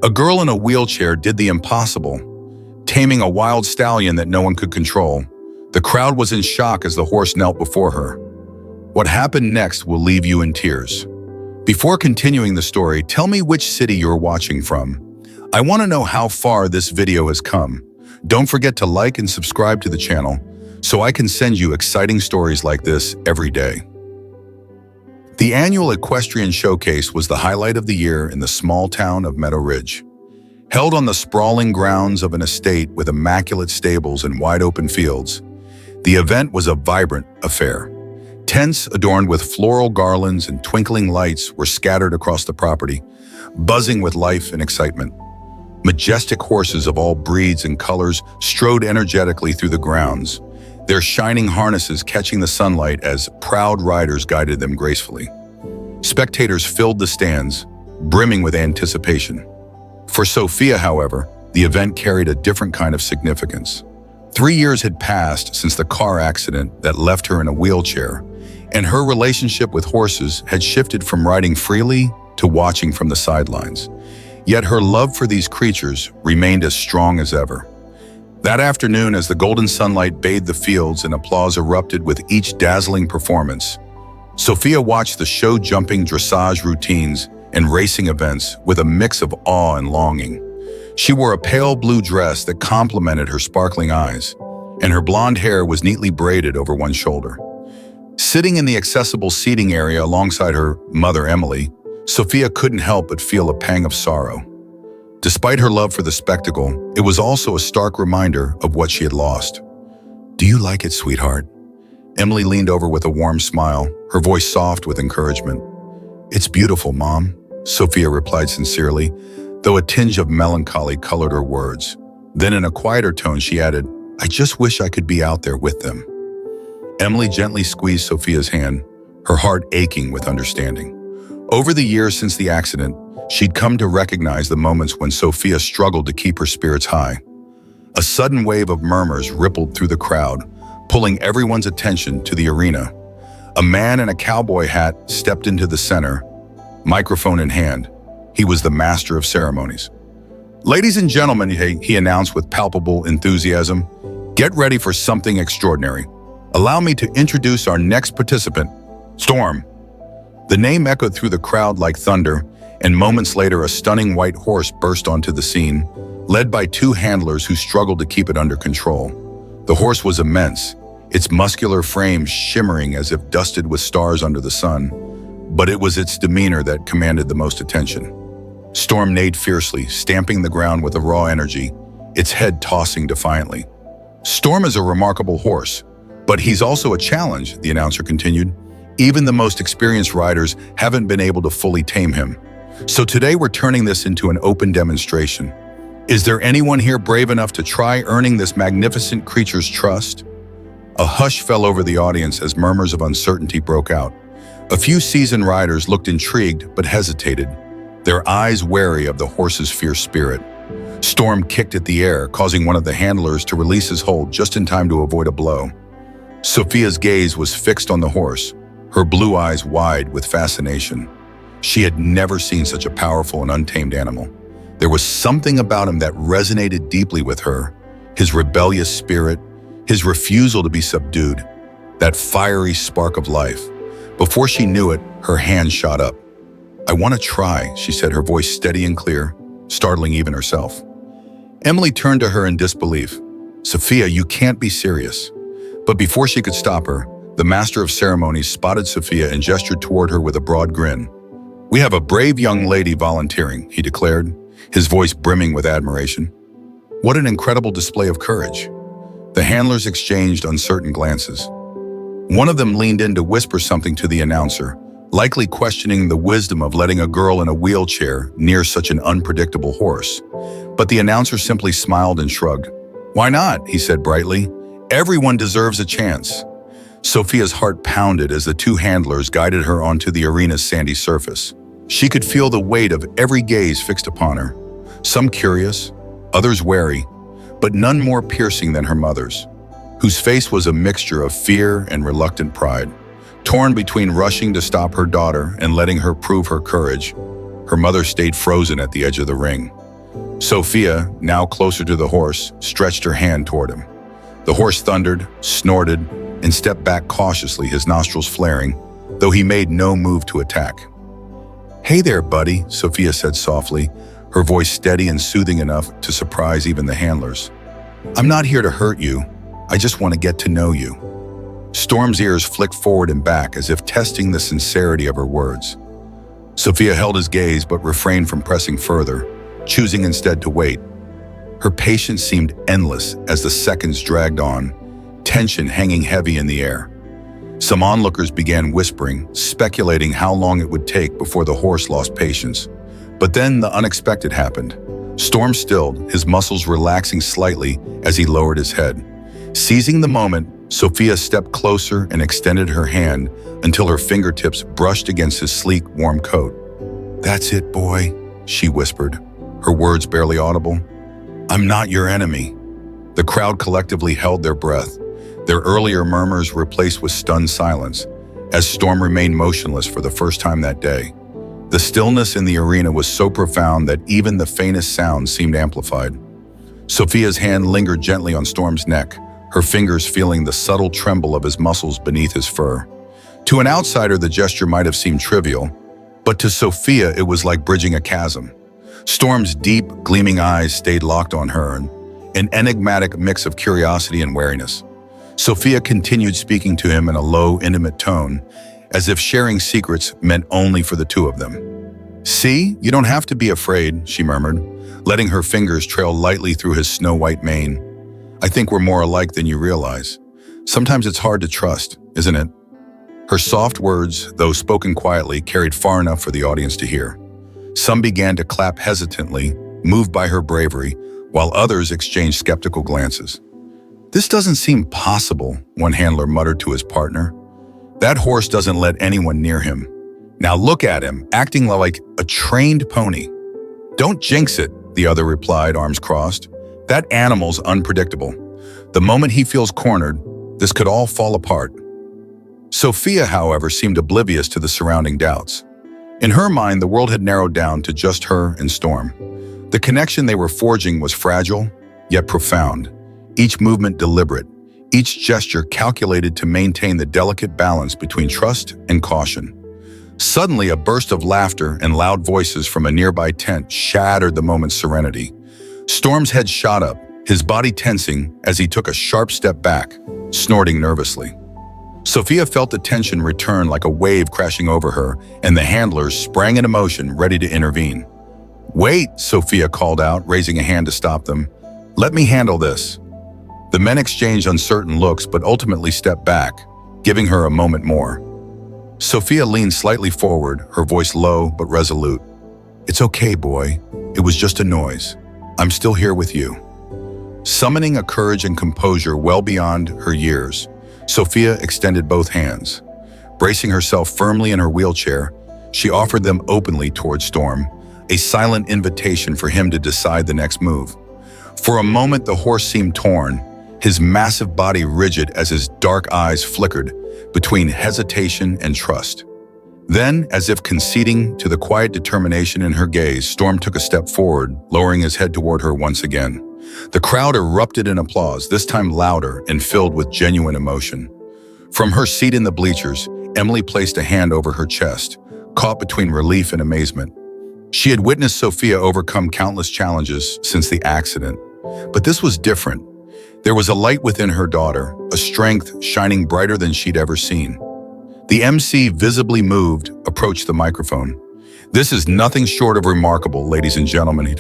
A girl in a wheelchair did the impossible, taming a wild stallion that no one could control. The crowd was in shock as the horse knelt before her. What happened next will leave you in tears. Before continuing the story, tell me which city you're watching from. I want to know how far this video has come. Don't forget to like and subscribe to the channel so I can send you exciting stories like this every day. The annual Equestrian Showcase was the highlight of the year in the small town of Meadow Ridge. Held on the sprawling grounds of an estate with immaculate stables and wide-open fields, the event was a vibrant affair. Tents adorned with floral garlands and twinkling lights were scattered across the property, buzzing with life and excitement. Majestic horses of all breeds and colors strode energetically through the grounds, their shining harnesses catching the sunlight as proud riders guided them gracefully. Spectators filled the stands, brimming with anticipation. For Sophia, however, the event carried a different kind of significance. 3 years had passed since the car accident that left her in a wheelchair, and her relationship with horses had shifted from riding freely to watching from the sidelines. Yet her love for these creatures remained as strong as ever. That afternoon, as the golden sunlight bathed the fields and applause erupted with each dazzling performance, Sophia watched the show-jumping dressage routines and racing events with a mix of awe and longing. She wore a pale blue dress that complemented her sparkling eyes, and her blonde hair was neatly braided over one shoulder. Sitting in the accessible seating area alongside her mother, Emily, Sophia couldn't help but feel a pang of sorrow. Despite her love for the spectacle, it was also a stark reminder of what she had lost. "Do you like it, sweetheart?" Emily leaned over with a warm smile, her voice soft with encouragement. "It's beautiful, Mom," Sophia replied sincerely, though a tinge of melancholy colored her words. Then in a quieter tone, she added, "I just wish I could be out there with them." Emily gently squeezed Sophia's hand, her heart aching with understanding. Over the years since the accident, she'd come to recognize the moments when Sophia struggled to keep her spirits high. A sudden wave of murmurs rippled through the crowd, pulling everyone's attention to the arena. A man in a cowboy hat stepped into the center, microphone in hand. He was the master of ceremonies. "Ladies and gentlemen," he announced with palpable enthusiasm, "get ready for something extraordinary. Allow me to introduce our next participant, Storm." The name echoed through the crowd like thunder, and moments later a stunning white horse burst onto the scene, led by 2 handlers who struggled to keep it under control. The horse was immense, its muscular frame shimmering as if dusted with stars under the sun, but it was its demeanor that commanded the most attention. Storm neighed fiercely, stamping the ground with a raw energy, its head tossing defiantly. "Storm is a remarkable horse, but he's also a challenge," the announcer continued. "Even the most experienced riders haven't been able to fully tame him. So today we're turning this into an open demonstration. Is there anyone here brave enough to try earning this magnificent creature's trust?" A hush fell over the audience as murmurs of uncertainty broke out. A few seasoned riders looked intrigued but hesitated, their eyes wary of the horse's fierce spirit. Storm kicked at the air, causing one of the handlers to release his hold just in time to avoid a blow. Sophia's gaze was fixed on the horse, her blue eyes wide with fascination. She had never seen such a powerful and untamed animal. There was something about him that resonated deeply with her, his rebellious spirit, his refusal to be subdued, that fiery spark of life. Before she knew it, her hand shot up. "I want to try," she said, her voice steady and clear, startling even herself. Emily turned to her in disbelief. "Sophia, you can't be serious." But before she could stop her, the master of ceremonies spotted Sophia and gestured toward her with a broad grin. "We have a brave young lady volunteering," he declared, his voice brimming with admiration. "What an incredible display of courage." The handlers exchanged uncertain glances. One of them leaned in to whisper something to the announcer, likely questioning the wisdom of letting a girl in a wheelchair near such an unpredictable horse. But the announcer simply smiled and shrugged. "Why not?" he said brightly. "Everyone deserves a chance." Sophia's heart pounded as the 2 handlers guided her onto the arena's sandy surface. She could feel the weight of every gaze fixed upon her, some curious, others wary, but none more piercing than her mother's, whose face was a mixture of fear and reluctant pride. Torn between rushing to stop her daughter and letting her prove her courage, her mother stayed frozen at the edge of the ring. Sophia, now closer to the horse, stretched her hand toward him. The horse thundered, snorted, and stepped back cautiously, his nostrils flaring, though he made no move to attack. "Hey there, buddy," Sophia said softly, her voice steady and soothing enough to surprise even the handlers. "I'm not here to hurt you. I just want to get to know you." Storm's ears flicked forward and back as if testing the sincerity of her words. Sophia held his gaze but refrained from pressing further, choosing instead to wait. Her patience seemed endless as the seconds dragged on, tension hanging heavy in the air. Some onlookers began whispering, speculating how long it would take before the horse lost patience. But then the unexpected happened. Storm stilled, his muscles relaxing slightly as he lowered his head. Seizing the moment, Sophia stepped closer and extended her hand until her fingertips brushed against his sleek, warm coat. "That's it, boy," she whispered, her words barely audible. "I'm not your enemy." The crowd collectively held their breath, their earlier murmurs replaced with stunned silence, as Storm remained motionless for the first time that day. The stillness in the arena was so profound that even the faintest sound seemed amplified. Sophia's hand lingered gently on Storm's neck, her fingers feeling the subtle tremble of his muscles beneath his fur. To an outsider, the gesture might have seemed trivial, but to Sophia it was like bridging a chasm. Storm's deep, gleaming eyes stayed locked on her, an enigmatic mix of curiosity and wariness. Sophia continued speaking to him in a low, intimate tone, as if sharing secrets meant only for the two of them. "See, you don't have to be afraid," she murmured, letting her fingers trail lightly through his snow-white mane. "I think we're more alike than you realize. Sometimes it's hard to trust, isn't it?" Her soft words, though spoken quietly, carried far enough for the audience to hear. Some began to clap hesitantly, moved by her bravery, while others exchanged skeptical glances. "This doesn't seem possible," one handler muttered to his partner. "That horse doesn't let anyone near him. Now look at him, acting like a trained pony." "Don't jinx it," the other replied, arms crossed. "That animal's unpredictable. The moment he feels cornered, this could all fall apart." Sophia, however, seemed oblivious to the surrounding doubts. In her mind, the world had narrowed down to just her and Storm. The connection they were forging was fragile, yet profound, each movement deliberate, each gesture calculated to maintain the delicate balance between trust and caution. Suddenly, a burst of laughter and loud voices from a nearby tent shattered the moment's serenity. Storm's head shot up, his body tensing as he took a sharp step back, snorting nervously. Sophia felt the tension return like a wave crashing over her, and the handlers sprang into motion, ready to intervene. "Wait," Sophia called out, raising a hand to stop them. "Let me handle this." The men exchanged uncertain looks but ultimately stepped back, giving her a moment more. Sophia leaned slightly forward, her voice low but resolute. "It's okay, boy. It was just a noise. I'm still here with you." Summoning a courage and composure well beyond her years, Sophia extended both hands. Bracing herself firmly in her wheelchair, she offered them openly toward Storm, a silent invitation for him to decide the next move. For a moment, the horse seemed torn, his massive body rigid as his dark eyes flickered between hesitation and trust. Then, as if conceding to the quiet determination in her gaze, Storm took a step forward, lowering his head toward her once again. The crowd erupted in applause, this time louder and filled with genuine emotion. From her seat in the bleachers, Emily placed a hand over her chest, caught between relief and amazement. She had witnessed Sophia overcome countless challenges since the accident, but this was different. There was a light within her daughter, a strength shining brighter than she'd ever seen. The MC, visibly moved, approached the microphone. "This is nothing short of remarkable, ladies and gentlemen," he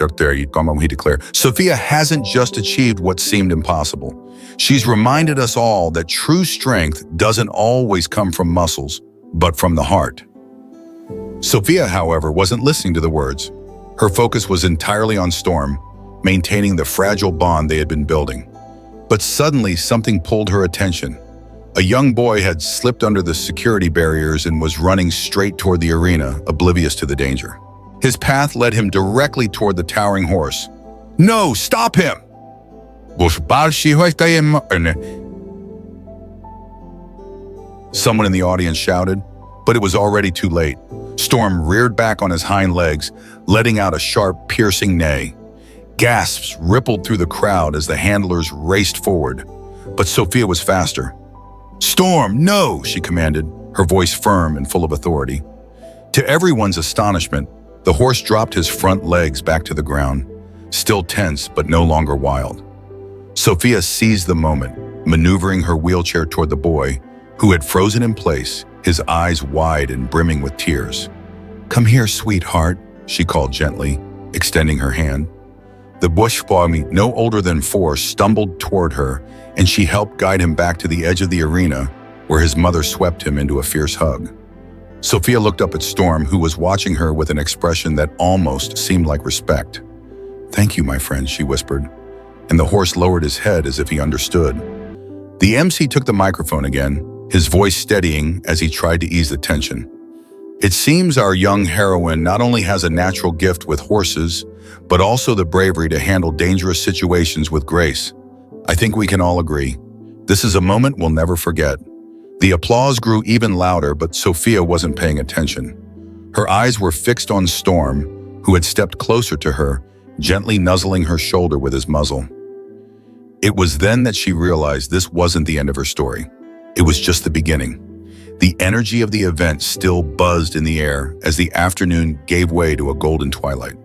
declared. "Sophia hasn't just achieved what seemed impossible. She's reminded us all that true strength doesn't always come from muscles, but from the heart." Sophia, however, wasn't listening to the words. Her focus was entirely on Storm, maintaining the fragile bond they had been building. But suddenly, something pulled her attention. A young boy had slipped under the security barriers and was running straight toward the arena, oblivious to the danger. His path led him directly toward the towering horse. "No, stop him!" Someone in the audience shouted, but it was already too late. Storm reared back on his hind legs, letting out a sharp, piercing neigh. Gasps rippled through the crowd as the handlers raced forward, but Sophia was faster. "Storm, no!" she commanded, her voice firm and full of authority. To everyone's astonishment, the horse dropped his front legs back to the ground, still tense but no longer wild. Sophia seized the moment, maneuvering her wheelchair toward the boy, who had frozen in place, his eyes wide and brimming with tears. "Come here, sweetheart," she called gently, extending her hand. The bush boy, no older than 4, stumbled toward her, and she helped guide him back to the edge of the arena, where his mother swept him into a fierce hug. Sophia looked up at Storm, who was watching her with an expression that almost seemed like respect. "Thank you, my friend," she whispered, and the horse lowered his head as if he understood. The MC took the microphone again, his voice steadying as he tried to ease the tension. "It seems our young heroine not only has a natural gift with horses, but also the bravery to handle dangerous situations with grace. I think we can all agree. This is a moment we'll never forget." The applause grew even louder, but Sophia wasn't paying attention. Her eyes were fixed on Storm, who had stepped closer to her, gently nuzzling her shoulder with his muzzle. It was then that she realized this wasn't the end of her story. It was just the beginning. The energy of the event still buzzed in the air as the afternoon gave way to a golden twilight.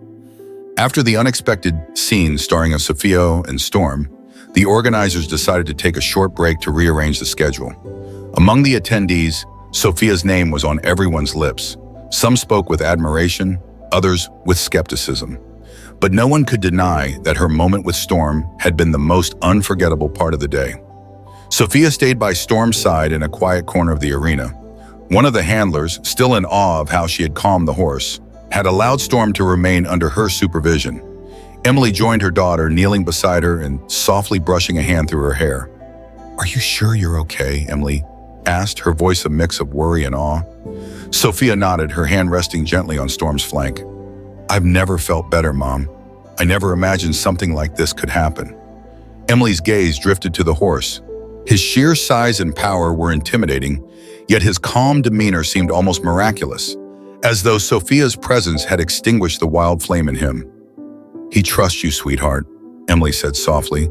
After the unexpected scene starring Sophia and Storm, the organizers decided to take a short break to rearrange the schedule. Among the attendees, Sophia's name was on everyone's lips. Some spoke with admiration, others with skepticism. But no one could deny that her moment with Storm had been the most unforgettable part of the day. Sophia stayed by Storm's side in a quiet corner of the arena. One of the handlers, still in awe of how she had calmed the horse, had allowed Storm to remain under her supervision. Emily joined her daughter, kneeling beside her and softly brushing a hand through her hair. "Are you sure you're okay?" Emily asked, her voice a mix of worry and awe. Sophia nodded, her hand resting gently on Storm's flank. "I've never felt better, Mom. I never imagined something like this could happen." Emily's gaze drifted to the horse. His sheer size and power were intimidating, yet his calm demeanor seemed almost miraculous, as though Sophia's presence had extinguished the wild flame in him. "He trusts you, sweetheart," Emily said softly,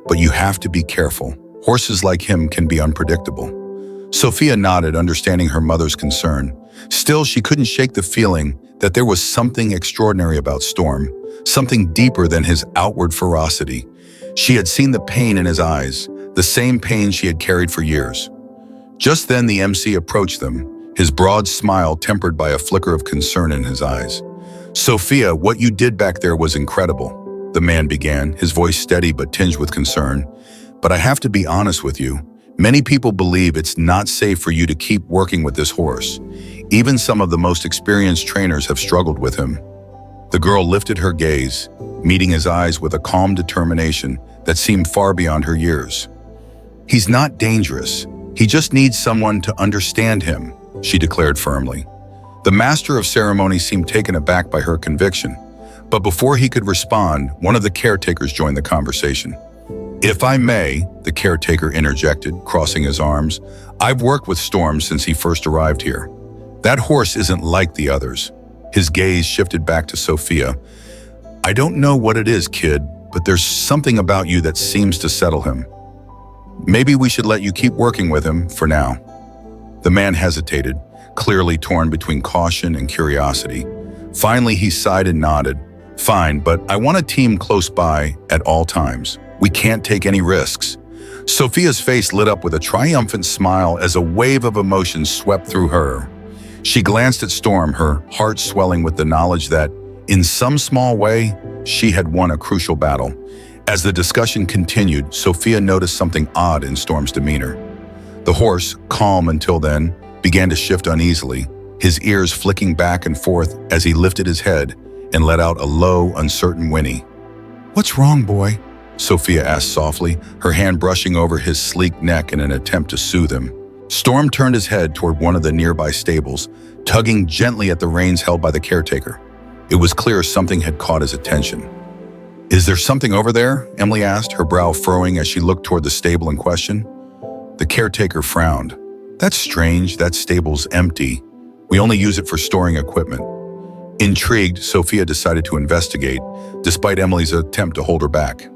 "but you have to be careful. Horses like him can be unpredictable." Sophia nodded, understanding her mother's concern. Still, she couldn't shake the feeling that there was something extraordinary about Storm, something deeper than his outward ferocity. She had seen the pain in his eyes, the same pain she had carried for years. Just then the MC approached them, his broad smile tempered by a flicker of concern in his eyes. "Sophia, what you did back there was incredible," the man began, his voice steady but tinged with concern. "But I have to be honest with you. Many people believe it's not safe for you to keep working with this horse. Even some of the most experienced trainers have struggled with him." The girl lifted her gaze, meeting his eyes with a calm determination that seemed far beyond her years. "He's not dangerous. He just needs someone to understand him," she declared firmly. The master of ceremonies seemed taken aback by her conviction, but before he could respond, one of the caretakers joined the conversation. "If I may," the caretaker interjected, crossing his arms, "I've worked with Storm since he first arrived here. That horse isn't like the others." His gaze shifted back to Sophia. "I don't know what it is, kid, but there's something about you that seems to settle him. Maybe we should let you keep working with him for now." The man hesitated, clearly torn between caution and curiosity. Finally, he sighed and nodded. "Fine, but I want a team close by at all times. We can't take any risks." Sophia's face lit up with a triumphant smile as a wave of emotion swept through her. She glanced at Storm, her heart swelling with the knowledge that, in some small way, she had won a crucial battle. As the discussion continued, Sophia noticed something odd in Storm's demeanor. The horse, calm until then, began to shift uneasily, his ears flicking back and forth as he lifted his head and let out a low, uncertain whinny. "What's wrong, boy?" Sophia asked softly, her hand brushing over his sleek neck in an attempt to soothe him. Storm turned his head toward one of the nearby stables, tugging gently at the reins held by the caretaker. It was clear something had caught his attention. "Is there something over there?" Emily asked, her brow furrowing as she looked toward the stable in question. The caretaker frowned. "That's strange, that stable's empty. We only use it for storing equipment." Intrigued, Sophia decided to investigate, despite Emily's attempt to hold her back.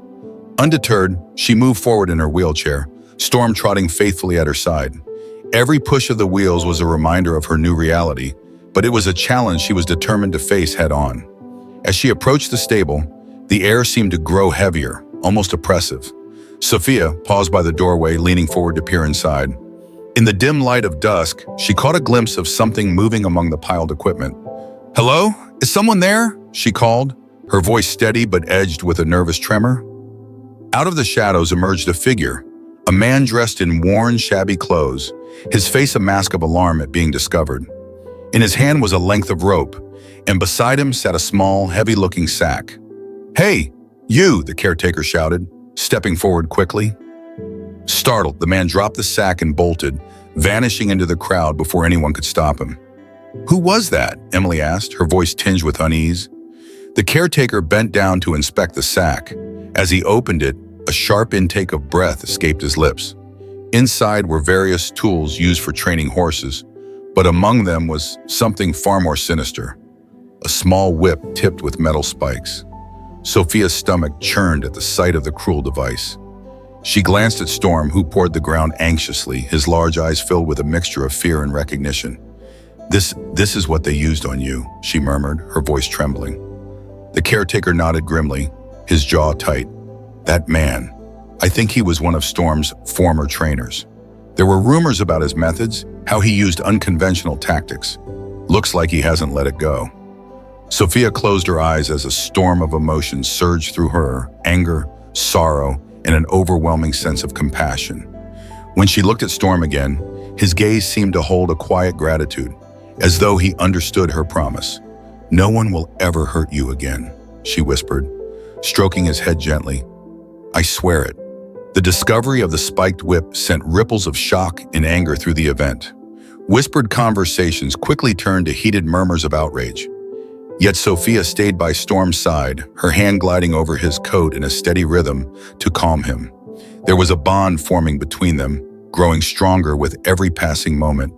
Undeterred, she moved forward in her wheelchair, Storm trotting faithfully at her side. Every push of the wheels was a reminder of her new reality, but it was a challenge she was determined to face head-on. As she approached the stable, the air seemed to grow heavier, almost oppressive. Sophia paused by the doorway, leaning forward to peer inside. In the dim light of dusk, she caught a glimpse of something moving among the piled equipment. "Hello? Is someone there?" she called, her voice steady but edged with a nervous tremor. Out of the shadows emerged a figure, a man dressed in worn, shabby clothes, his face a mask of alarm at being discovered. In his hand was a length of rope, and beside him sat a small, heavy-looking sack. "Hey, you!" the caretaker shouted, stepping forward quickly. Startled, the man dropped the sack and bolted, vanishing into the crowd before anyone could stop him. "Who was that?" Emily asked, her voice tinged with unease. The caretaker bent down to inspect the sack. As he opened it, a sharp intake of breath escaped his lips. Inside were various tools used for training horses, but among them was something far more sinister. A small whip tipped with metal spikes. Sophia's stomach churned at the sight of the cruel device. She glanced at Storm, who poured the ground anxiously, his large eyes filled with a mixture of fear and recognition. This is what they used on you," she murmured, her voice trembling. The caretaker nodded grimly, his jaw tight. "That man, I think he was one of Storm's former trainers. There were rumors about his methods, how he used unconventional tactics. Looks like he hasn't let it go." Sophia closed her eyes as a storm of emotions surged through her, anger, sorrow, and an overwhelming sense of compassion. When she looked at Storm again, his gaze seemed to hold a quiet gratitude, as though he understood her promise. "No one will ever hurt you again," she whispered, stroking his head gently. "I swear it." The discovery of the spiked whip sent ripples of shock and anger through the event. Whispered conversations quickly turned to heated murmurs of outrage. Yet Sophia stayed by Storm's side, her hand gliding over his coat in a steady rhythm to calm him. There was a bond forming between them, growing stronger with every passing moment,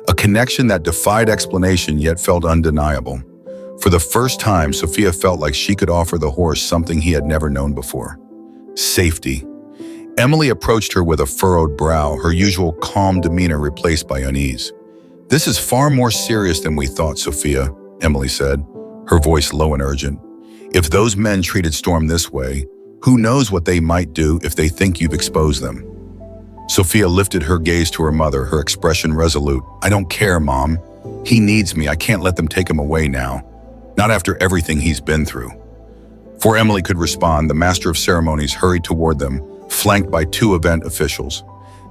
a connection that defied explanation yet felt undeniable. For the first time, Sophia felt like she could offer the horse something he had never known before: safety. Emily approached her with a furrowed brow, her usual calm demeanor replaced by unease. "This is far more serious than we thought, Sophia," Emily said, her voice low and urgent. "If those men treated Storm this way, who knows what they might do if they think you've exposed them?" Sophia lifted her gaze to her mother, her expression resolute. "I don't care, Mom. He needs me. I can't let them take him away now. Not after everything he's been through." Before Emily could respond, the master of ceremonies hurried toward them, flanked by two event officials.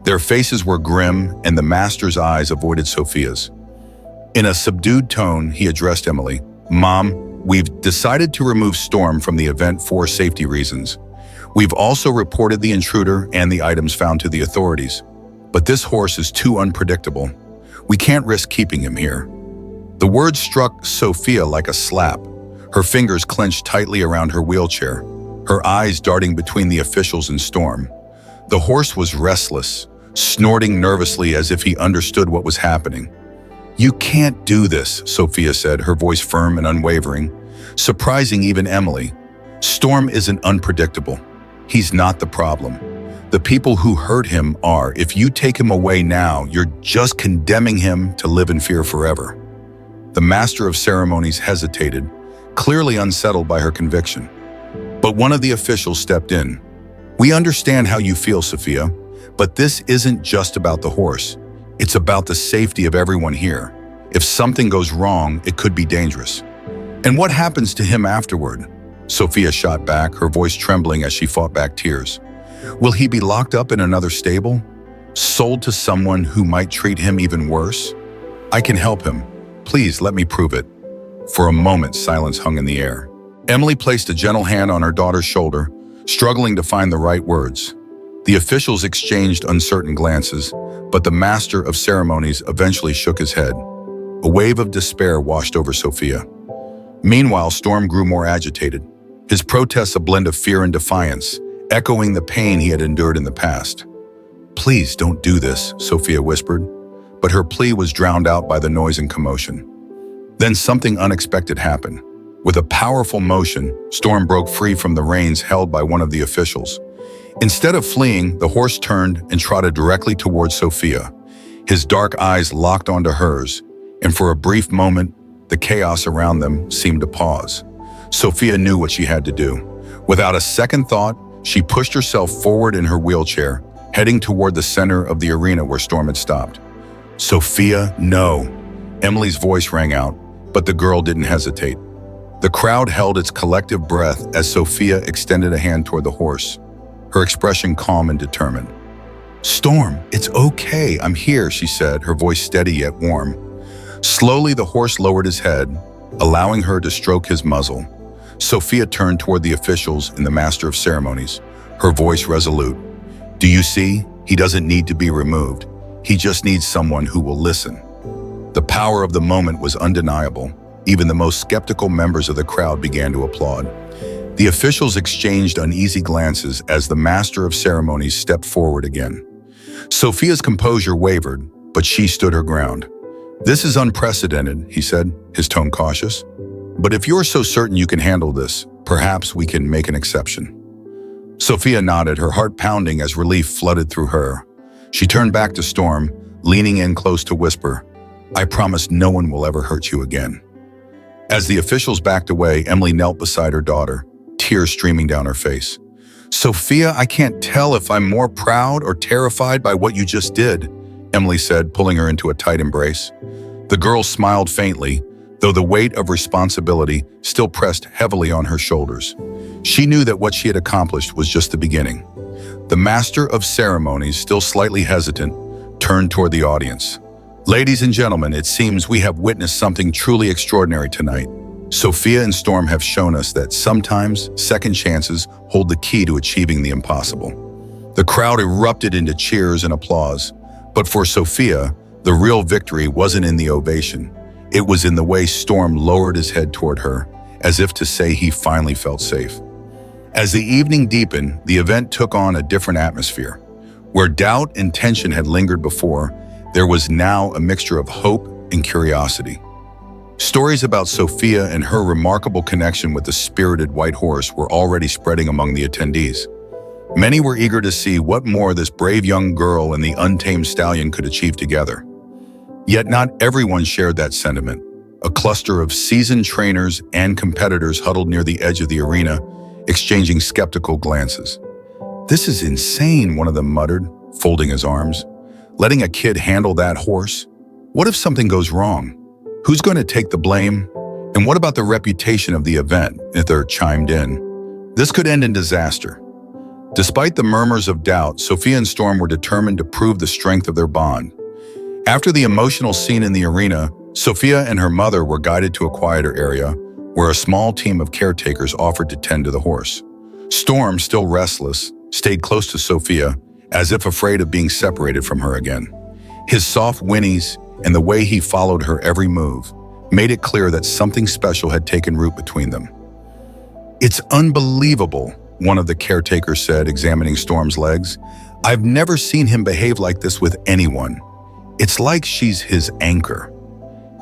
Their faces were grim, and the master's eyes avoided Sophia's. In a subdued tone, he addressed Emily. "Mom, we've decided to remove Storm from the event for safety reasons. We've also reported the intruder and the items found to the authorities. But this horse is too unpredictable. We can't risk keeping him here." The words struck Sophia like a slap. Her fingers clenched tightly around her wheelchair, her eyes darting between the officials and Storm. The horse was restless, snorting nervously as if he understood what was happening. "You can't do this," Sophia said, her voice firm and unwavering, surprising even Emily. "Storm isn't unpredictable. He's not the problem. The people who hurt him are. If you take him away now, you're just condemning him to live in fear forever." The master of ceremonies hesitated, clearly unsettled by her conviction. But one of the officials stepped in. "We understand how you feel, Sophia, but this isn't just about the horse. It's about the safety of everyone here. If something goes wrong, it could be dangerous." "And what happens to him afterward?" Sophia shot back, her voice trembling as she fought back tears. "Will he be locked up in another stable? Sold to someone who might treat him even worse? I can help him. Please let me prove it." For a moment, silence hung in the air. Emily placed a gentle hand on her daughter's shoulder, struggling to find the right words. The officials exchanged uncertain glances, but the master of ceremonies eventually shook his head. A wave of despair washed over Sophia. Meanwhile, Storm grew more agitated, his protests a blend of fear and defiance, echoing the pain he had endured in the past. "Please don't do this," Sophia whispered, but her plea was drowned out by the noise and commotion. Then something unexpected happened. With a powerful motion, Storm broke free from the reins held by one of the officials. Instead of fleeing, the horse turned and trotted directly towards Sophia. His dark eyes locked onto hers, and for a brief moment, the chaos around them seemed to pause. Sophia knew what she had to do. Without a second thought, she pushed herself forward in her wheelchair, heading toward the center of the arena where Storm had stopped. "Sophia, no!" Emily's voice rang out, but the girl didn't hesitate. The crowd held its collective breath as Sophia extended a hand toward the horse, her expression calm and determined. "Storm, it's okay, I'm here," she said, her voice steady yet warm. Slowly, the horse lowered his head, allowing her to stroke his muzzle. Sophia turned toward the officials and the master of ceremonies, her voice resolute. "Do you see? He doesn't need to be removed. He just needs someone who will listen." The power of the moment was undeniable. Even the most skeptical members of the crowd began to applaud. The officials exchanged uneasy glances as the master of ceremonies stepped forward again. Sophia's composure wavered, but she stood her ground. "This is unprecedented," he said, his tone cautious. "But if you're so certain you can handle this, perhaps we can make an exception." Sophia nodded, her heart pounding as relief flooded through her. She turned back to Storm, leaning in close to whisper, "I promise no one will ever hurt you again." As the officials backed away, Emily knelt beside her daughter, tears streaming down her face. "Sophia, I can't tell if I'm more proud or terrified by what you just did," Emily said, pulling her into a tight embrace. The girl smiled faintly, though the weight of responsibility still pressed heavily on her shoulders. She knew that what she had accomplished was just the beginning. The master of ceremonies, still slightly hesitant, turned toward the audience. "Ladies and gentlemen, it seems we have witnessed something truly extraordinary tonight. Sophia and Storm have shown us that sometimes second chances hold the key to achieving the impossible." The crowd erupted into cheers and applause, but for Sophia, the real victory wasn't in the ovation. It was in the way Storm lowered his head toward her, as if to say he finally felt safe. As the evening deepened, the event took on a different atmosphere. Where doubt and tension had lingered before, there was now a mixture of hope and curiosity. Stories about Sophia and her remarkable connection with the spirited white horse were already spreading among the attendees. Many were eager to see what more this brave young girl and the untamed stallion could achieve together. Yet not everyone shared that sentiment. A cluster of seasoned trainers and competitors huddled near the edge of the arena, exchanging skeptical glances. "This is insane," one of them muttered, folding his arms. "Letting a kid handle that horse? What if something goes wrong? Who's going to take the blame? And what about the reputation of the event?" Ither chimed in. "This could end in disaster." Despite the murmurs of doubt, Sophia and Storm were determined to prove the strength of their bond. After the emotional scene in the arena, Sophia and her mother were guided to a quieter area, where a small team of caretakers offered to tend to the horse. Storm, still restless, stayed close to Sophia, as if afraid of being separated from her again. His soft whinnies and the way he followed her every move made it clear that something special had taken root between them. "It's unbelievable," one of the caretakers said, examining Storm's legs. "I've never seen him behave like this with anyone. It's like she's his anchor."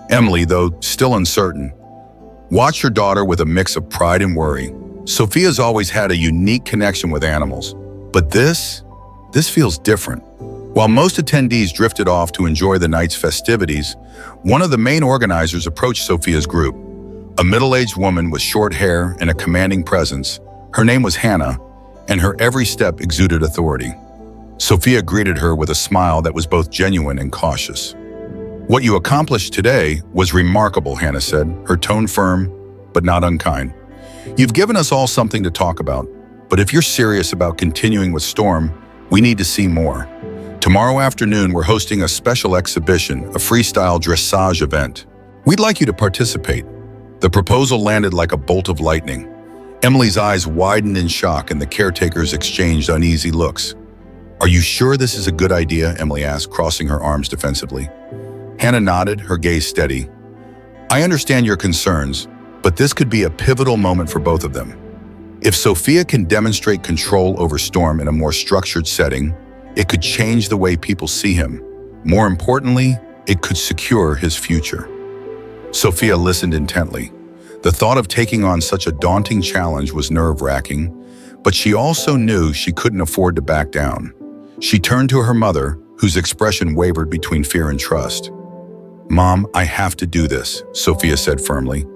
Emily, though still uncertain, watched her daughter with a mix of pride and worry. Sophia's always had a unique connection with animals, but this feels different. While most attendees drifted off to enjoy the night's festivities, one of the main organizers approached Sophia's group. A middle-aged woman with short hair and a commanding presence. Her name was Hannah, and her every step exuded authority. Sophia greeted her with a smile that was both genuine and cautious. "What you accomplished today was remarkable," Hannah said, her tone firm, but not unkind. "You've given us all something to talk about, but if you're serious about continuing with Storm, we need to see more. Tomorrow afternoon, we're hosting a special exhibition, a freestyle dressage event. We'd like you to participate." The proposal landed like a bolt of lightning. Emily's eyes widened in shock and the caretakers exchanged uneasy looks. "Are you sure this is a good idea?" Emily asked, crossing her arms defensively. Hannah nodded, her gaze steady. "I understand your concerns, but this could be a pivotal moment for both of them. If Sophia can demonstrate control over Storm in a more structured setting, it could change the way people see him. More importantly, it could secure his future." Sophia listened intently. The thought of taking on such a daunting challenge was nerve-wracking, but she also knew she couldn't afford to back down. She turned to her mother, whose expression wavered between fear and trust. "Mom, I have to do this," Sophia said firmly.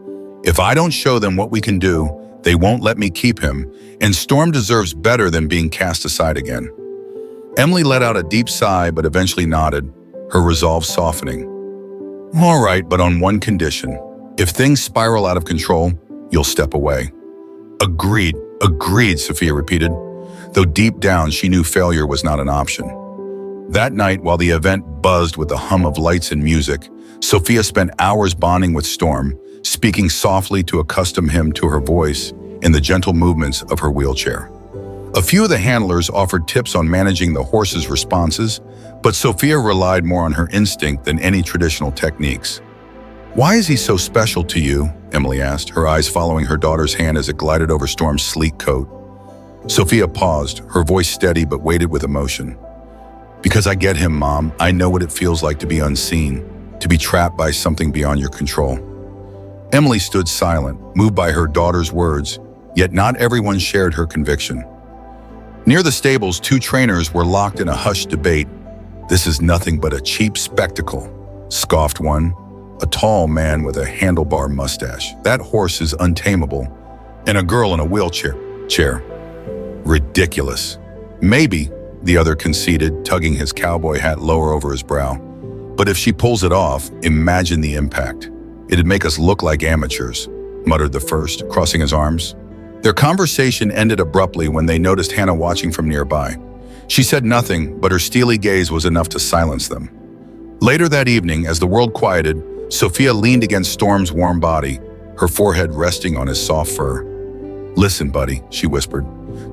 "If I don't show them what we can do, they won't let me keep him, and Storm deserves better than being cast aside again." Emily let out a deep sigh but eventually nodded, her resolve softening. "All right, but on one condition. If things spiral out of control, you'll step away." Agreed, Sophia repeated, though deep down she knew failure was not an option. That night, while the event buzzed with the hum of lights and music, Sophia spent hours bonding with Storm, speaking softly to accustom him to her voice and the gentle movements of her wheelchair. A few of the handlers offered tips on managing the horse's responses, but Sophia relied more on her instinct than any traditional techniques. "Why is he so special to you?" Emily asked, her eyes following her daughter's hand as it glided over Storm's sleek coat. Sophia paused, her voice steady but weighted with emotion. "Because I get him, Mom. I know what it feels like to be unseen, to be trapped by something beyond your control." Emily stood silent, moved by her daughter's words, yet not everyone shared her conviction. Near the stables, two trainers were locked in a hushed debate. "This is nothing but a cheap spectacle," scoffed one, a tall man with a handlebar mustache. "That horse is untamable, and a girl in a wheelchair. Ridiculous." "Maybe," the other conceded, tugging his cowboy hat lower over his brow. "But if she pulls it off, imagine the impact. It'd make us look like amateurs," muttered the first, crossing his arms. Their conversation ended abruptly when they noticed Hannah watching from nearby. She said nothing, but her steely gaze was enough to silence them. Later that evening, as the world quieted, Sophia leaned against Storm's warm body, her forehead resting on his soft fur. "Listen, buddy," she whispered.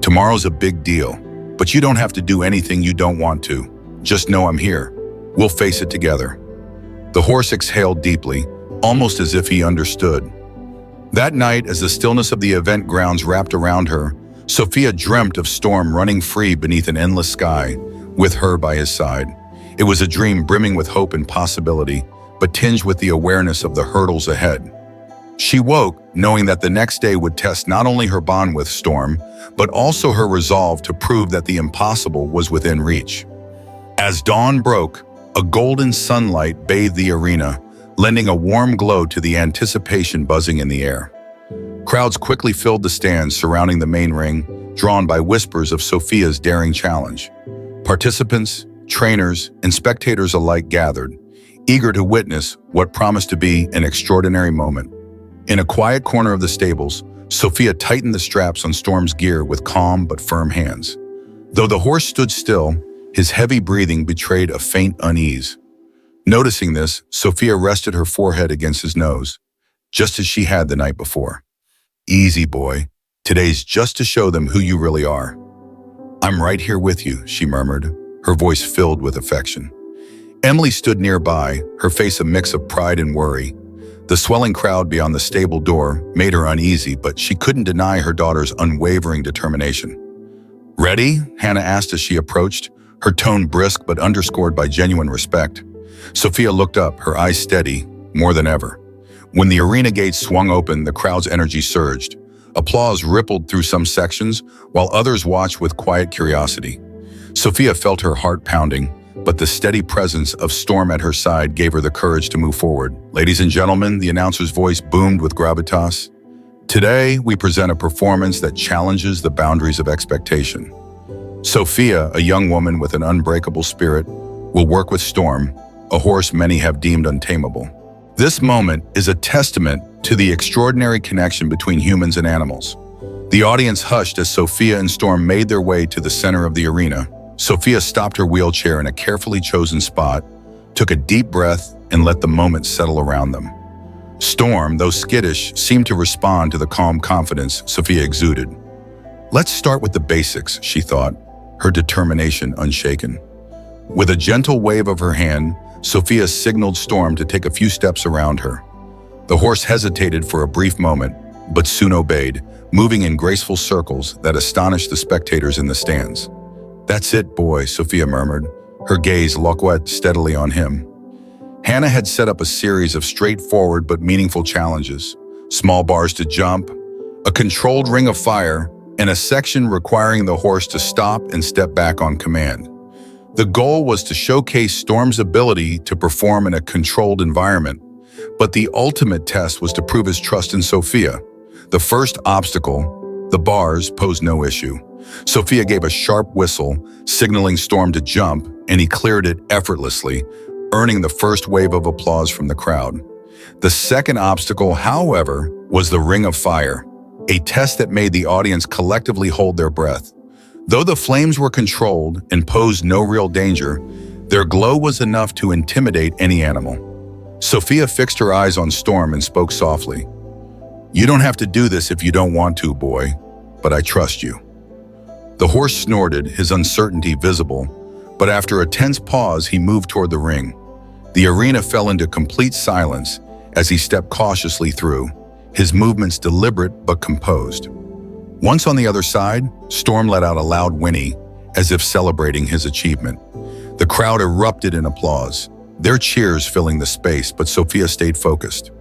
"Tomorrow's a big deal, but you don't have to do anything you don't want to. Just know I'm here. We'll face it together." The horse exhaled deeply, almost as if he understood. That night, as the stillness of the event grounds wrapped around her, Sophia dreamt of Storm running free beneath an endless sky, with her by his side. It was a dream brimming with hope and possibility, but tinged with the awareness of the hurdles ahead. She woke, knowing that the next day would test not only her bond with Storm, but also her resolve to prove that the impossible was within reach. As dawn broke, a golden sunlight bathed the arena, lending a warm glow to the anticipation buzzing in the air. Crowds quickly filled the stands surrounding the main ring, drawn by whispers of Sophia's daring challenge. Participants, trainers, and spectators alike gathered, eager to witness what promised to be an extraordinary moment. In a quiet corner of the stables, Sophia tightened the straps on Storm's gear with calm but firm hands. Though the horse stood still, his heavy breathing betrayed a faint unease. Noticing this, Sophia rested her forehead against his nose, just as she had the night before. "Easy, boy. Today's just to show them who you really are." "I'm right here with you," she murmured, her voice filled with affection. Emily stood nearby, her face a mix of pride and worry. The swelling crowd beyond the stable door made her uneasy, but she couldn't deny her daughter's unwavering determination. "Ready?" Hannah asked as she approached, her tone brisk but underscored by genuine respect. Sophia looked up, her eyes steady, more than ever. When the arena gates swung open, the crowd's energy surged. Applause rippled through some sections, while others watched with quiet curiosity. Sophia felt her heart pounding, but the steady presence of Storm at her side gave her the courage to move forward. "Ladies and gentlemen," the announcer's voice boomed with gravitas. "Today, we present a performance that challenges the boundaries of expectation. Sophia, a young woman with an unbreakable spirit, will work with Storm, a horse many have deemed untamable. This moment is a testament to the extraordinary connection between humans and animals." The audience hushed as Sophia and Storm made their way to the center of the arena. Sophia stopped her wheelchair in a carefully chosen spot, took a deep breath, and let the moment settle around them. Storm, though skittish, seemed to respond to the calm confidence Sophia exuded. "Let's start with the basics," she thought, her determination unshaken. With a gentle wave of her hand, Sophia signaled Storm to take a few steps around her. The horse hesitated for a brief moment, but soon obeyed, moving in graceful circles that astonished the spectators in the stands. "That's it, boy," Sophia murmured, her gaze locked steadily on him. Hannah had set up a series of straightforward but meaningful challenges: small bars to jump, a controlled ring of fire, and a section requiring the horse to stop and step back on command. The goal was to showcase Storm's ability to perform in a controlled environment, but the ultimate test was to prove his trust in Sophia. The first obstacle, the bars, posed no issue. Sophia gave a sharp whistle, signaling Storm to jump, and he cleared it effortlessly, earning the first wave of applause from the crowd. The second obstacle, however, was the ring of fire, a test that made the audience collectively hold their breath. Though the flames were controlled and posed no real danger, their glow was enough to intimidate any animal. Sophia fixed her eyes on Storm and spoke softly. "You don't have to do this if you don't want to, boy, but I trust you." The horse snorted, his uncertainty visible, but after a tense pause, he moved toward the ring. The arena fell into complete silence as he stepped cautiously through, his movements deliberate but composed. Once on the other side, Storm let out a loud whinny, as if celebrating his achievement. The crowd erupted in applause, their cheers filling the space, but Sophia stayed focused.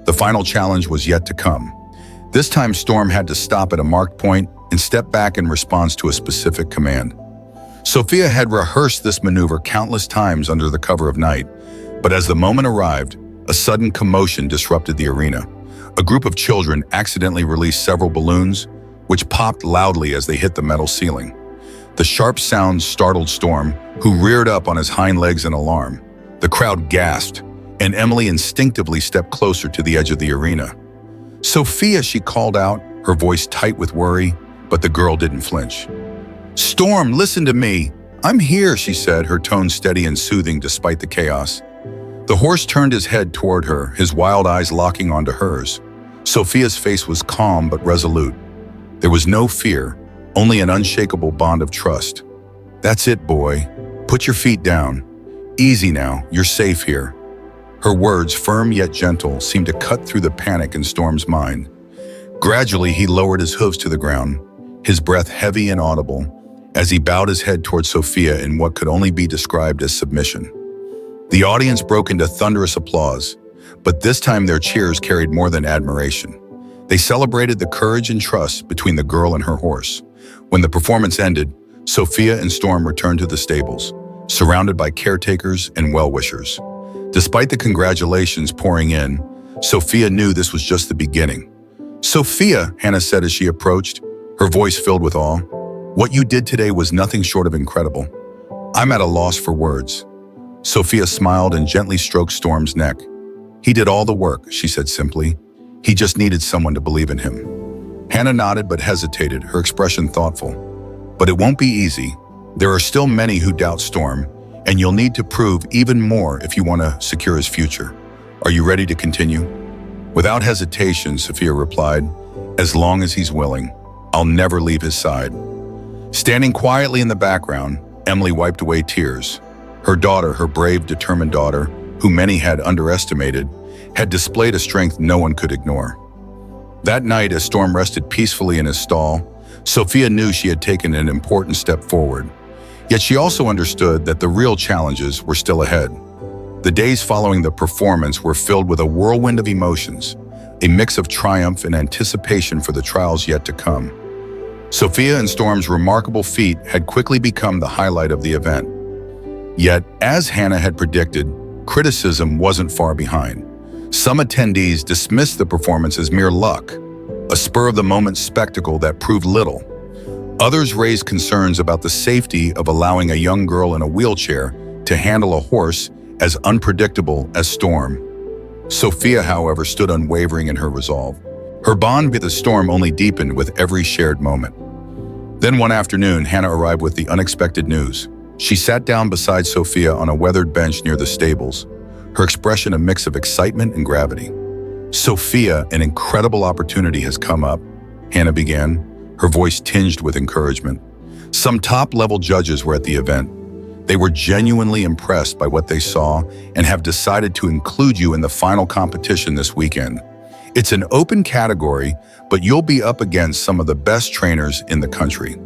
The final challenge was yet to come. This time, Storm had to stop at a marked point and step back in response to a specific command. Sophia had rehearsed this maneuver countless times under the cover of night, but as the moment arrived, a sudden commotion disrupted the arena. A group of children accidentally released several balloons, which popped loudly as they hit the metal ceiling. The sharp sound startled Storm, who reared up on his hind legs in alarm. The crowd gasped, and Emily instinctively stepped closer to the edge of the arena. "Sophia," she called out, her voice tight with worry, but the girl didn't flinch. "Storm, listen to me. I'm here," she said, her tone steady and soothing despite the chaos. The horse turned his head toward her, his wild eyes locking onto hers. Sophia's face was calm but resolute. There was no fear, only an unshakable bond of trust. "That's it, boy. Put your feet down. Easy now, you're safe here." Her words, firm yet gentle, seemed to cut through the panic in Storm's mind. Gradually, he lowered his hooves to the ground, his breath heavy and audible, as he bowed his head toward Sophia in what could only be described as submission. The audience broke into thunderous applause, but this time their cheers carried more than admiration. They celebrated the courage and trust between the girl and her horse. When the performance ended, Sophia and Storm returned to the stables, surrounded by caretakers and well-wishers. Despite the congratulations pouring in, Sophia knew this was just the beginning. "Sophia," Hannah said as she approached, her voice filled with awe, "what you did today was nothing short of incredible. I'm at a loss for words." Sophia smiled and gently stroked Storm's neck. "He did all the work," she said simply. "He just needed someone to believe in him." Hannah nodded but hesitated, her expression thoughtful. "But it won't be easy. There are still many who doubt Storm, and you'll need to prove even more if you want to secure his future. Are you ready to continue?" Without hesitation, Sophia replied, "As long as he's willing, I'll never leave his side." Standing quietly in the background, Emily wiped away tears. Her daughter, her brave, determined daughter, who many had underestimated, had displayed a strength no one could ignore. That night, as Storm rested peacefully in his stall, Sophia knew she had taken an important step forward. Yet she also understood that the real challenges were still ahead. The days following the performance were filled with a whirlwind of emotions, a mix of triumph and anticipation for the trials yet to come. Sophia and Storm's remarkable feat had quickly become the highlight of the event. Yet, as Hannah had predicted, criticism wasn't far behind. Some attendees dismissed the performance as mere luck, a spur-of-the-moment spectacle that proved little. Others raised concerns about the safety of allowing a young girl in a wheelchair to handle a horse as unpredictable as Storm. Sophia, however, stood unwavering in her resolve. Her bond with the Storm only deepened with every shared moment. Then one afternoon, Hannah arrived with the unexpected news. She sat down beside Sophia on a weathered bench near the stables, her expression a mix of excitement and gravity. "Sophia, an incredible opportunity has come up," Hannah began, her voice tinged with encouragement. Some top-level judges were at the event. They were genuinely impressed by what they saw and have decided to include you in the final competition this weekend. It's an open category, but you'll be up against some of the best trainers in the country.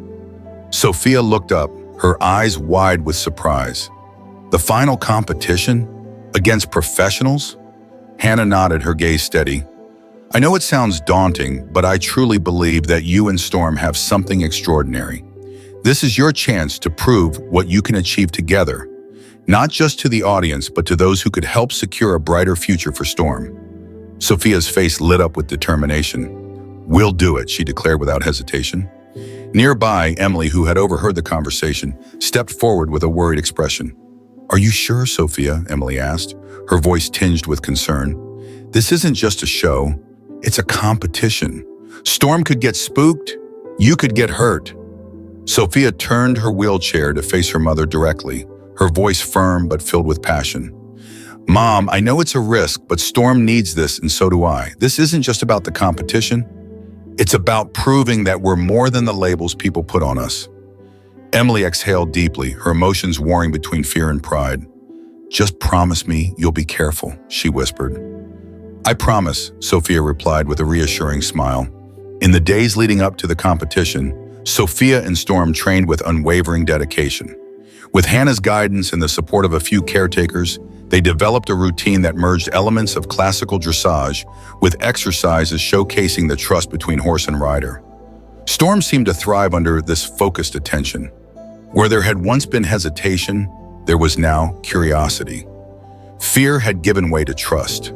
Sophia looked up, her eyes wide with surprise. The final competition? Against professionals? Hannah nodded, her gaze steady. I know it sounds daunting, but I truly believe that you and Storm have something extraordinary. This is your chance to prove what you can achieve together, not just to the audience, but to those who could help secure a brighter future for Storm. Sophia's face lit up with determination. We'll do it, she declared without hesitation. Nearby, Emily, who had overheard the conversation, stepped forward with a worried expression. Are you sure, Sophia? Emily asked, her voice tinged with concern. This isn't just a show, it's a competition. Storm could get spooked, you could get hurt. Sophia turned her wheelchair to face her mother directly, her voice firm but filled with passion. Mom, I know it's a risk, but Storm needs this and so do I. This isn't just about the competition. It's about proving that we're more than the labels people put on us. Emily exhaled deeply, her emotions warring between fear and pride. Just promise me you'll be careful, she whispered. I promise, Sophia replied with a reassuring smile. In the days leading up to the competition, Sophia and Storm trained with unwavering dedication. With Hannah's guidance and the support of a few caretakers, they developed a routine that merged elements of classical dressage with exercises showcasing the trust between horse and rider. Storm seemed to thrive under this focused attention. Where there had once been hesitation, there was now curiosity. Fear had given way to trust.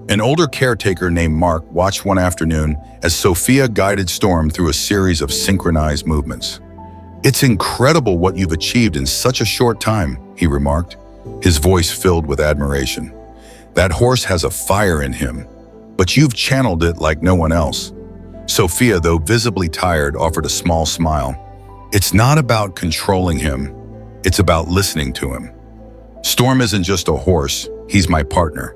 An older caretaker named Mark watched one afternoon as Sophia guided Storm through a series of synchronized movements. It's incredible what you've achieved in such a short time, he remarked, his voice filled with admiration. That horse has a fire in him, but you've channeled it like no one else. Sophia, though visibly tired, offered a small smile. It's not about controlling him, it's about listening to him. Storm isn't just a horse, he's my partner.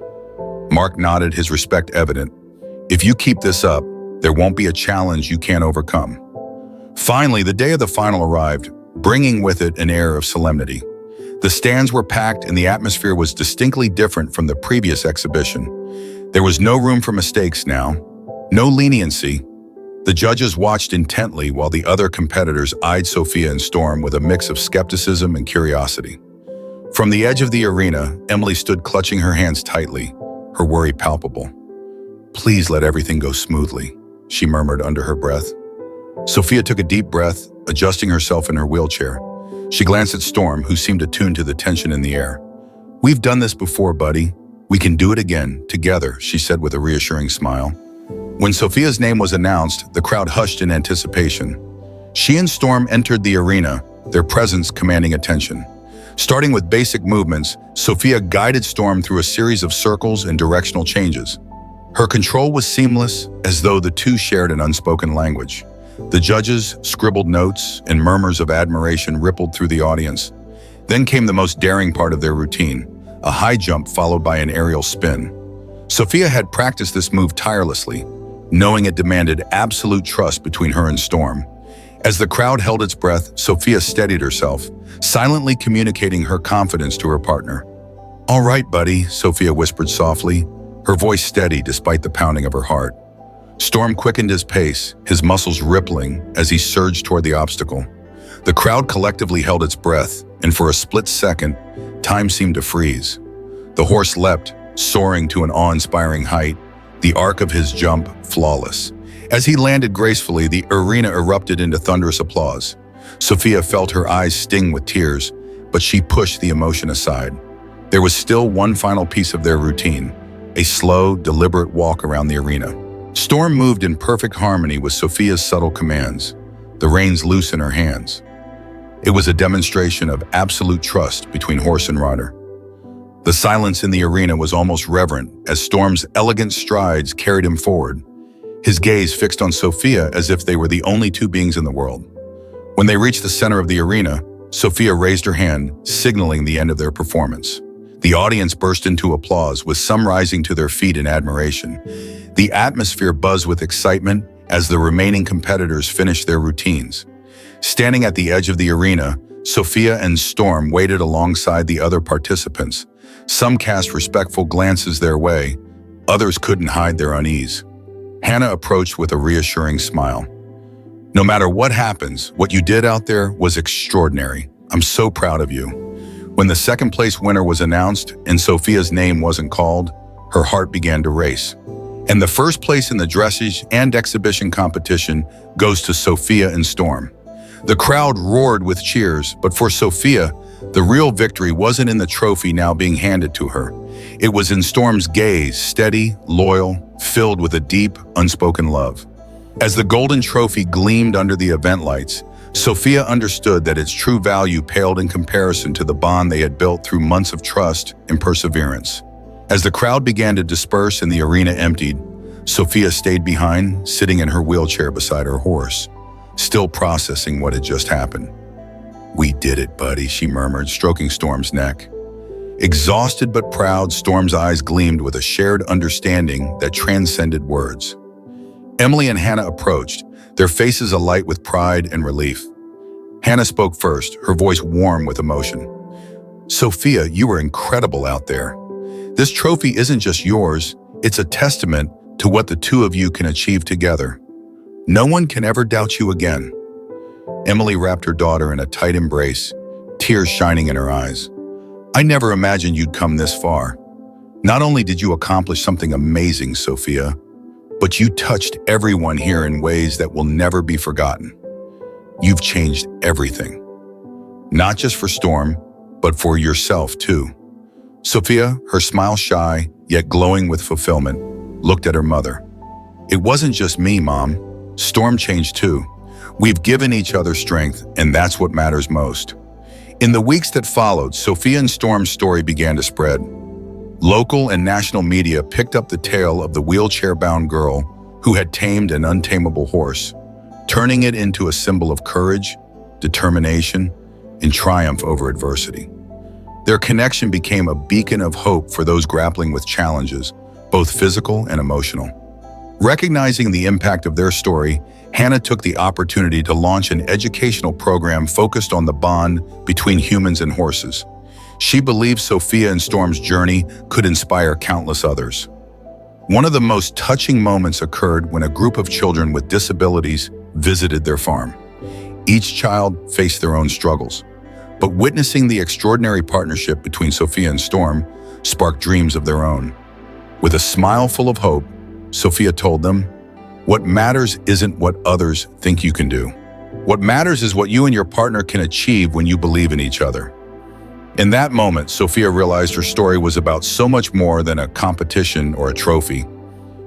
Mark nodded, his respect evident. If you keep this up, there won't be a challenge you can't overcome. Finally, the day of the final arrived, bringing with it an air of solemnity. The stands were packed and the atmosphere was distinctly different from the previous exhibition. There was no room for mistakes now, no leniency. The judges watched intently while the other competitors eyed Sophia and Storm with a mix of skepticism and curiosity. From the edge of the arena, Emily stood clutching her hands tightly, her worry palpable. Please let everything go smoothly, she murmured under her breath. Sophia took a deep breath, adjusting herself in her wheelchair. She glanced at Storm, who seemed attuned to the tension in the air. We've done this before, buddy. We can do it again, together, she said with a reassuring smile. When Sophia's name was announced, the crowd hushed in anticipation. She and Storm entered the arena, their presence commanding attention. Starting with basic movements, Sophia guided Storm through a series of circles and directional changes. Her control was seamless, as though the two shared an unspoken language. The judges scribbled notes, and murmurs of admiration rippled through the audience. Then came the most daring part of their routine, a high jump followed by an aerial spin. Sophia had practiced this move tirelessly, knowing it demanded absolute trust between her and Storm. As the crowd held its breath, Sophia steadied herself, silently communicating her confidence to her partner. All right, buddy, Sophia whispered softly, her voice steady despite the pounding of her heart. Storm quickened his pace, his muscles rippling as he surged toward the obstacle. The crowd collectively held its breath, and for a split second, time seemed to freeze. The horse leapt, soaring to an awe-inspiring height, the arc of his jump flawless. As he landed gracefully, the arena erupted into thunderous applause. Sophia felt her eyes sting with tears, but she pushed the emotion aside. There was still one final piece of their routine, a slow, deliberate walk around the arena. Storm moved in perfect harmony with Sophia's subtle commands, the reins loose in her hands. It was a demonstration of absolute trust between horse and rider. The silence in the arena was almost reverent as Storm's elegant strides carried him forward, his gaze fixed on Sophia as if they were the only two beings in the world. When they reached the center of the arena, Sophia raised her hand, signaling the end of their performance. The audience burst into applause, with some rising to their feet in admiration. The atmosphere buzzed with excitement as the remaining competitors finished their routines. Standing at the edge of the arena, Sophia and Storm waited alongside the other participants. Some cast respectful glances their way, others couldn't hide their unease. Hannah approached with a reassuring smile. No matter what happens, what you did out there was extraordinary. I'm so proud of you. When the second place winner was announced and Sophia's name wasn't called, her heart began to race. And the first place in the dressage and exhibition competition goes to Sophia and Storm. The crowd roared with cheers, but for Sophia, the real victory wasn't in the trophy now being handed to her. It was in Storm's gaze, steady, loyal, filled with a deep, unspoken love. As the golden trophy gleamed under the event lights, Sophia understood that its true value paled in comparison to the bond they had built through months of trust and perseverance. As the crowd began to disperse and the arena emptied, Sophia stayed behind, sitting in her wheelchair beside her horse, still processing what had just happened. "We did it, buddy," she murmured, stroking Storm's neck. Exhausted but proud, Storm's eyes gleamed with a shared understanding that transcended words. Emily and Hannah approached, their faces alight with pride and relief. Hannah spoke first, her voice warm with emotion. "Sophia, you were incredible out there. This trophy isn't just yours, it's a testament to what the two of you can achieve together. No one can ever doubt you again." Emily wrapped her daughter in a tight embrace, tears shining in her eyes. "I never imagined you'd come this far. Not only did you accomplish something amazing, Sophia, but you touched everyone here in ways that will never be forgotten. You've changed everything. Not just for Storm, but for yourself too." Sophia, her smile shy, yet glowing with fulfillment, looked at her mother. "It wasn't just me, Mom. Storm changed too. We've given each other strength, and that's what matters most." In the weeks that followed, Sophia and Storm's story began to spread. Local and national media picked up the tale of the wheelchair-bound girl who had tamed an untamable horse, turning it into a symbol of courage, determination, and triumph over adversity. Their connection became a beacon of hope for those grappling with challenges, both physical and emotional. Recognizing the impact of their story, Hannah took the opportunity to launch an educational program focused on the bond between humans and horses. She believed Sophia and Storm's journey could inspire countless others. One of the most touching moments occurred when a group of children with disabilities visited their farm. Each child faced their own struggles, but witnessing the extraordinary partnership between Sophia and Storm sparked dreams of their own. With a smile full of hope, Sophia told them, "What matters isn't what others think you can do. What matters is what you and your partner can achieve when you believe in each other." In that moment, Sophia realized her story was about so much more than a competition or a trophy.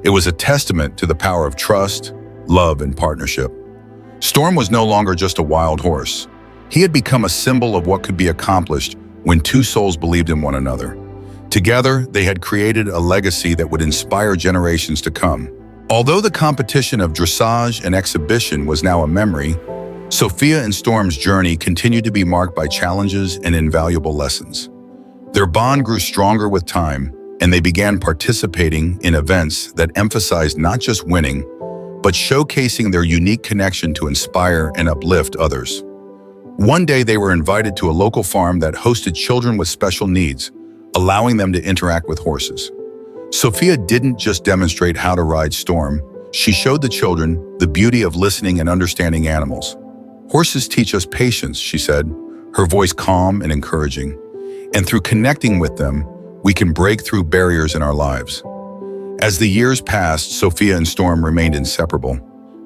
It was a testament to the power of trust, love, and partnership. Storm was no longer just a wild horse. He had become a symbol of what could be accomplished when two souls believed in one another. Together, they had created a legacy that would inspire generations to come. Although the competition of dressage and exhibition was now a memory, Sophia and Storm's journey continued to be marked by challenges and invaluable lessons. Their bond grew stronger with time, and they began participating in events that emphasized not just winning, but showcasing their unique connection to inspire and uplift others. One day, they were invited to a local farm that hosted children with special needs, allowing them to interact with horses. Sophia didn't just demonstrate how to ride Storm, she showed the children the beauty of listening and understanding animals. "Horses teach us patience," she said, her voice calm and encouraging. "And through connecting with them, we can break through barriers in our lives." As the years passed, Sophia and Storm remained inseparable.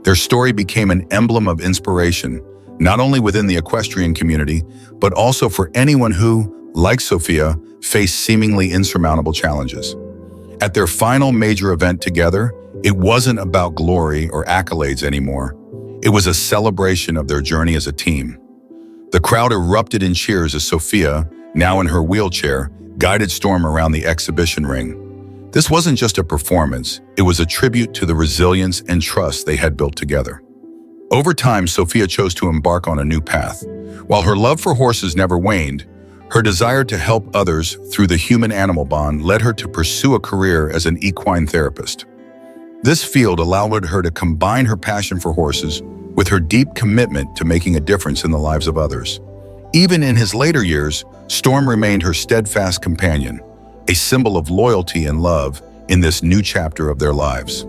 Their story became an emblem of inspiration, not only within the equestrian community, but also for anyone who, like Sophia, faced seemingly insurmountable challenges. At their final major event together, it wasn't about glory or accolades anymore. It was a celebration of their journey as a team. The crowd erupted in cheers as Sophia, now in her wheelchair, guided Storm around the exhibition ring. This wasn't just a performance, it was a tribute to the resilience and trust they had built together. Over time, Sophia chose to embark on a new path. While her love for horses never waned, her desire to help others through the human-animal bond led her to pursue a career as an equine therapist. This field allowed her to combine her passion for horses with her deep commitment to making a difference in the lives of others. Even in his later years, Storm remained her steadfast companion, a symbol of loyalty and love in this new chapter of their lives.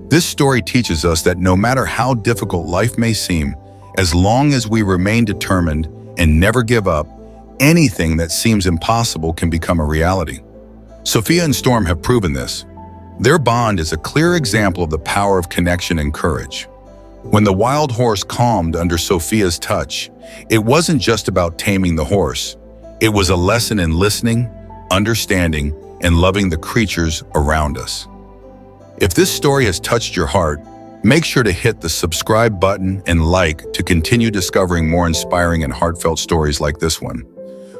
This story teaches us that no matter how difficult life may seem, as long as we remain determined and never give up, anything that seems impossible can become a reality. Sophia and Storm have proven this. Their bond is a clear example of the power of connection and courage. When the wild horse calmed under Sophia's touch, it wasn't just about taming the horse. It was a lesson in listening, understanding, and loving the creatures around us. If this story has touched your heart, make sure to hit the subscribe button and like to continue discovering more inspiring and heartfelt stories like this one.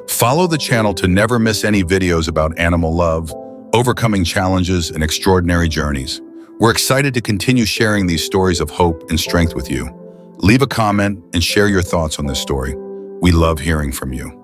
Follow the channel to never miss any videos about animal love, overcoming challenges, and extraordinary journeys. We're excited to continue sharing these stories of hope and strength with you. Leave a comment and share your thoughts on this story. We love hearing from you.